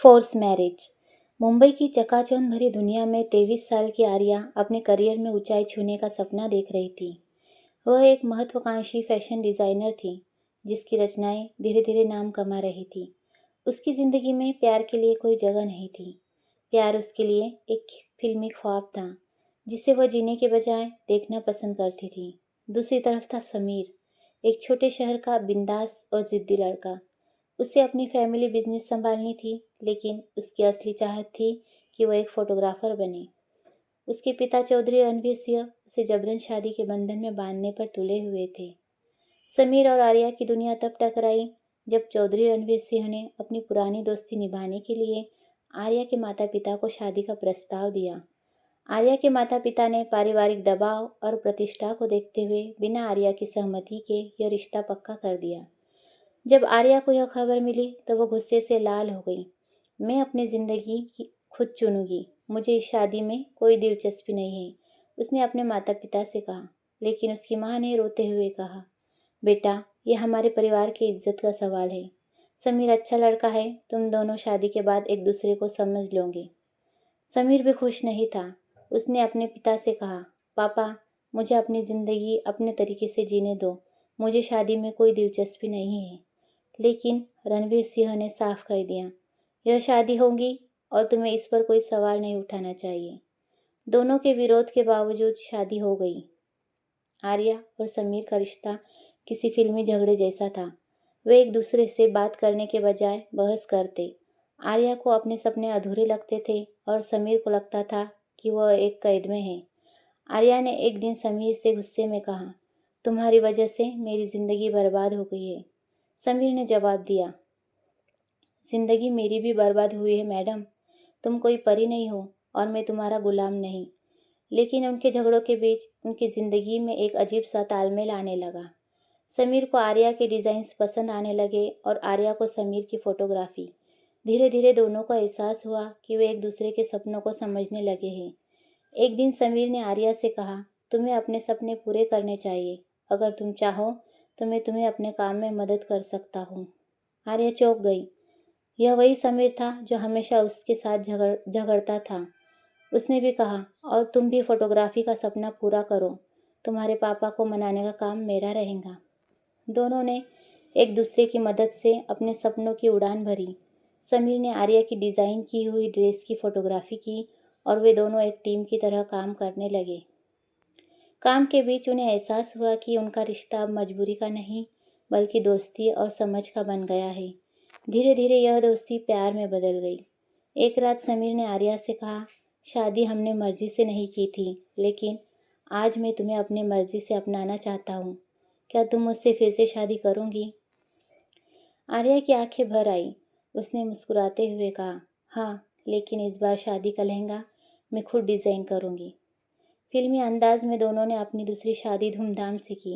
Force marriage. Mumbai की चकाचौंध भरी दुनिया में 23 साल की आर्या अपने करियर में ऊंचाई छूने का सपना देख रही थी। वह एक महत्वाकांक्षी फैशन डिजाइनर थी, जिसकी रचनाएं धीरे धीरे नाम कमा रही थी। उसकी जिंदगी में प्यार के लिए कोई जगह नहीं थी। प्यार उसके लिए एक फिल्मी ख्वाब था, जिसे वह जीने के बजाय देखना पसंद करती थी। दूसरी तरफ था समीर, एक छोटे शहर का बिंदास और जिद्दी लड़का। उसे अपनी फैमिली बिजनेस संभालनी थी, लेकिन उसकी असली चाहत थी कि वह एक फोटोग्राफर बने। उसके पिता चौधरी रणवीर सिंह उसे जबरन शादी के बंधन में बांधने पर तुले हुए थे। समीर और आर्या की दुनिया तब टकराई जब चौधरी रणवीर सिंह ने अपनी पुरानी दोस्ती निभाने के लिए आर्या के माता पिता को शादी का प्रस्ताव दिया। आर्या के माता पिता ने पारिवारिक दबाव और प्रतिष्ठा को देखते हुए बिना आर्या की सहमति के यह रिश्ता पक्का कर दिया। जब आर्या को यह खबर मिली तो वह गुस्से से लाल हो गई। मैं अपनी ज़िंदगी की खुद चुनूंगी, मुझे इस शादी में कोई दिलचस्पी नहीं है, उसने अपने माता पिता से कहा। लेकिन उसकी माँ ने रोते हुए कहा, बेटा, यह हमारे परिवार की इज्जत का सवाल है। समीर अच्छा लड़का है, तुम दोनों शादी के बाद एक दूसरे को समझ लोगे। समीर भी खुश नहीं था। उसने अपने पिता से कहा, पापा, मुझे अपनी ज़िंदगी अपने तरीके से जीने दो, मुझे शादी में कोई दिलचस्पी नहीं है। लेकिन रणवीर सिंह ने साफ कह दिया, यह शादी होगी और तुम्हें इस पर कोई सवाल नहीं उठाना चाहिए। दोनों के विरोध के बावजूद शादी हो गई। आर्या और समीर का रिश्ता किसी फिल्मी झगड़े जैसा था। वे एक दूसरे से बात करने के बजाय बहस करते। आर्या को अपने सपने अधूरे लगते थे और समीर को लगता था कि वह एक कैद में है। आर्या ने एक दिन समीर से गुस्से में कहा, तुम्हारी वजह से मेरी ज़िंदगी बर्बाद हो गई है। समीर ने जवाब दिया, जिंदगी मेरी भी बर्बाद हुई है मैडम, तुम कोई परी नहीं हो और मैं तुम्हारा गुलाम नहीं। लेकिन उनके झगड़ों के बीच उनकी ज़िंदगी में एक अजीब सा तालमेल आने लगा। समीर को आर्या के डिज़ाइंस पसंद आने लगे और आर्या को समीर की फ़ोटोग्राफी। धीरे धीरे दोनों को एहसास हुआ कि वे एक दूसरे के सपनों को समझने लगे हैं। एक दिन समीर ने आर्या से कहा, तुम्हें अपने सपने पूरे करने चाहिए। अगर तुम चाहो तो मैं तुम्हें अपने काम में मदद कर सकता हूँ। आर्या चौंक गई। यह वही समीर था जो हमेशा उसके साथ झगड़ता था। उसने भी कहा, और तुम भी फोटोग्राफी का सपना पूरा करो, तुम्हारे पापा को मनाने का काम मेरा रहेगा। दोनों ने एक दूसरे की मदद से अपने सपनों की उड़ान भरी। समीर ने आर्या की डिज़ाइन की हुई ड्रेस की फोटोग्राफी की और वे दोनों एक टीम की तरह काम करने लगे। काम के बीच उन्हें एहसास हुआ कि उनका रिश्ता अब मजबूरी का नहीं, बल्कि दोस्ती और समझ का बन गया है। धीरे धीरे यह दोस्ती प्यार में बदल गई। एक रात समीर ने आर्या से कहा, शादी हमने मर्जी से नहीं की थी, लेकिन आज मैं तुम्हें अपनी मर्जी से अपनाना चाहता हूँ। क्या तुम मुझसे फिर से शादी करोगी? आर्या की आंखें भर आई। उसने मुस्कुराते हुए कहा, हाँ, लेकिन इस बार शादी का लहंगा मैं खुद डिज़ाइन करूँगी। फिल्मी अंदाज में दोनों ने अपनी दूसरी शादी धूमधाम से की।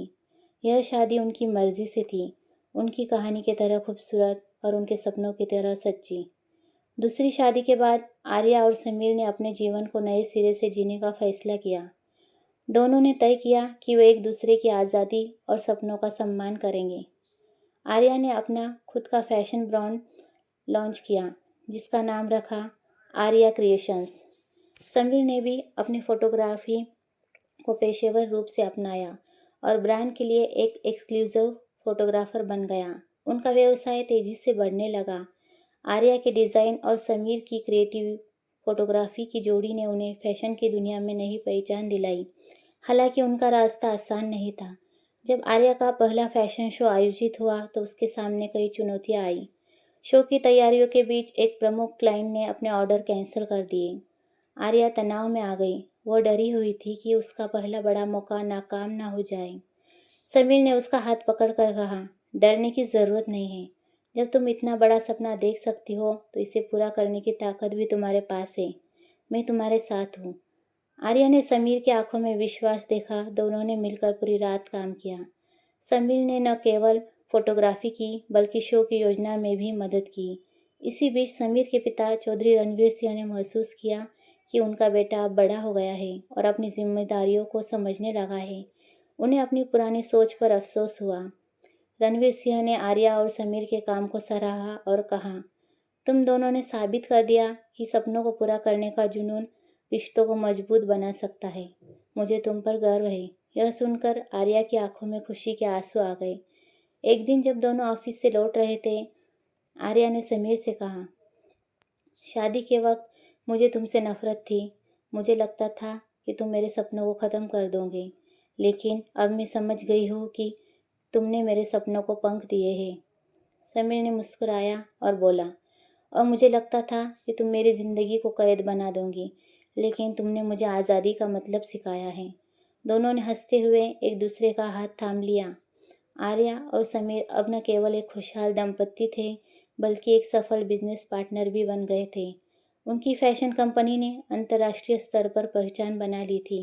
यह शादी उनकी मर्जी से थी, उनकी कहानी की तरह खूबसूरत और उनके सपनों की तरह सच्ची। दूसरी शादी के बाद आर्या और समीर ने अपने जीवन को नए सिरे से जीने का फैसला किया। दोनों ने तय किया कि वे एक दूसरे की आज़ादी और सपनों का सम्मान करेंगे। आर्या ने अपना खुद का फैशन ब्रांड लॉन्च किया, जिसका नाम रखा आर्या क्रिएशंस। समीर ने भी अपनी फोटोग्राफी को पेशेवर रूप से अपनाया और ब्रांड के लिए एक एक्सक्लूसिव फोटोग्राफर बन गया। उनका व्यवसाय तेजी से बढ़ने लगा। आर्या के डिज़ाइन और समीर की क्रिएटिव फोटोग्राफी की जोड़ी ने उन्हें फैशन की दुनिया में नई पहचान दिलाई। हालांकि उनका रास्ता आसान नहीं था। जब आर्या का पहला फैशन शो आयोजित हुआ तो उसके सामने कई चुनौतियां आई। शो की तैयारियों के बीच एक प्रमुख क्लाइंट ने अपने ऑर्डर कैंसिल कर दिए। आर्या तनाव में आ गई। वो डरी हुई थी कि उसका पहला बड़ा मौका नाकाम ना हो जाए। समीर ने उसका हाथ पकड़कर कहा, डरने की ज़रूरत नहीं है। जब तुम इतना बड़ा सपना देख सकती हो तो इसे पूरा करने की ताकत भी तुम्हारे पास है। मैं तुम्हारे साथ हूँ। आर्या ने समीर की आंखों में विश्वास देखा। दोनों ने मिलकर पूरी रात काम किया। समीर ने न केवल फोटोग्राफी की बल्कि शो की योजना में भी मदद की। इसी बीच समीर के पिता चौधरी रणवीर सिंह ने महसूस किया कि उनका बेटा अब बड़ा हो गया है और अपनी जिम्मेदारियों को समझने लगा है। उन्हें अपनी पुरानी सोच पर अफसोस हुआ। रणवीर सिंह ने आर्या और समीर के काम को सराहा और कहा, तुम दोनों ने साबित कर दिया कि सपनों को पूरा करने का जुनून रिश्तों को मजबूत बना सकता है। मुझे तुम पर गर्व है। यह सुनकर आर्या की आंखों में खुशी के आंसू आ गए। एक दिन जब दोनों ऑफिस से लौट रहे थे, आर्या ने समीर से कहा, शादी के वक्त मुझे तुमसे नफरत थी। मुझे लगता था कि तुम मेरे सपनों को ख़त्म कर दोगे, लेकिन अब मैं समझ गई हूँ कि तुमने मेरे सपनों को पंख दिए हैं। समीर ने मुस्कुराया और बोला, और मुझे लगता था कि तुम मेरी ज़िंदगी को कैद बना दोगी, लेकिन तुमने मुझे आज़ादी का मतलब सिखाया है। दोनों ने हंसते हुए एक दूसरे का हाथ थाम लिया। आर्या और समीर अब न केवल एक खुशहाल दंपति थे, बल्कि एक सफल बिजनेस पार्टनर भी बन गए थे। उनकी फैशन कंपनी ने अंतर्राष्ट्रीय स्तर पर पहचान बना ली थी।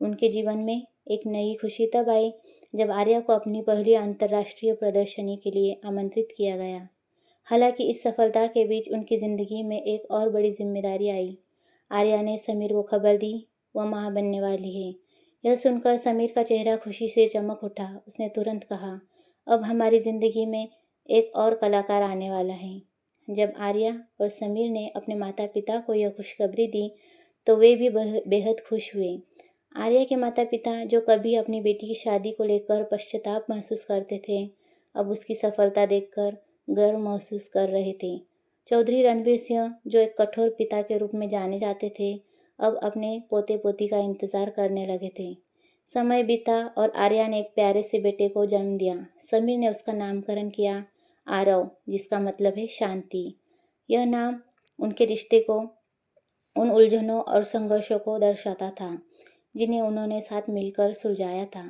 उनके जीवन में एक नई खुशी तब आई जब आर्या को अपनी पहली अंतर्राष्ट्रीय प्रदर्शनी के लिए आमंत्रित किया गया। हालांकि इस सफलता के बीच उनकी ज़िंदगी में एक और बड़ी जिम्मेदारी आई। आर्या ने समीर को खबर दी, वह माँ बनने वाली है। यह सुनकर समीर का चेहरा खुशी से चमक उठा। उसने तुरंत कहा, अब हमारी ज़िंदगी में एक और कलाकार आने वाला है। जब आर्या और समीर ने अपने माता पिता को यह खुशखबरी दी तो वे भी बेहद खुश हुए। आर्या के माता पिता, जो कभी अपनी बेटी की शादी को लेकर पश्चाताप महसूस करते थे, अब उसकी सफलता देखकर गर्व महसूस कर रहे थे। चौधरी रणवीर सिंह, जो एक कठोर पिता के रूप में जाने जाते थे, अब अपने पोते पोती का इंतज़ार करने लगे थे। समय बीता और आर्या ने एक प्यारे से बेटे को जन्म दिया। समीर ने उसका नामकरण किया आरव, जिसका मतलब है शांति। यह नाम उनके रिश्ते को, उन उलझनों और संघर्षों को दर्शाता था जिन्हें उन्होंने साथ मिलकर सुलझाया था।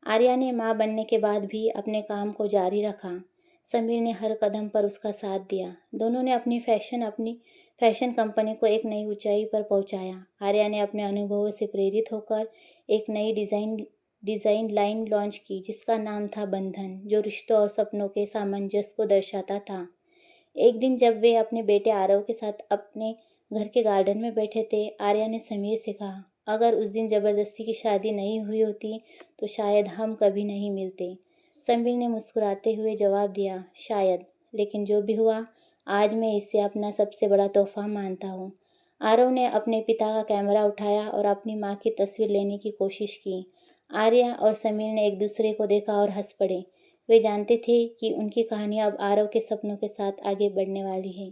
आर्या ने माँ बनने के बाद भी अपने काम को जारी रखा। समीर ने हर कदम पर उसका साथ दिया। दोनों ने अपनी फैशन कंपनी को एक नई ऊंचाई पर पहुंचाया। आर्या ने अपने अनुभवों से प्रेरित होकर एक नई डिज़ाइन लाइन लॉन्च की, जिसका नाम था बंधन, जो रिश्तों और सपनों के सामंजस्य को दर्शाता था। एक दिन जब वे अपने बेटे आरव के साथ अपने घर के गार्डन में बैठे थे, आर्या ने समीर से कहा, अगर उस दिन ज़बरदस्ती की शादी नहीं हुई होती तो शायद हम कभी नहीं मिलते। समीर ने मुस्कुराते हुए जवाब दिया, शायद, लेकिन जो भी हुआ, आज मैं इसे अपना सबसे बड़ा तोहफा मानता हूँ। आरव ने अपने पिता का कैमरा उठाया और अपनी माँ की तस्वीर लेने की कोशिश की। आर्या और समीर ने एक दूसरे को देखा और हंस पड़े। वे जानते थे कि उनकी कहानी अब आरव के सपनों के साथ आगे बढ़ने वाली है।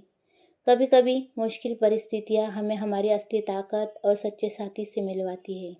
कभी कभी मुश्किल परिस्थितियाँ हमें हमारी असली ताकत और सच्चे साथी से मिलवाती है।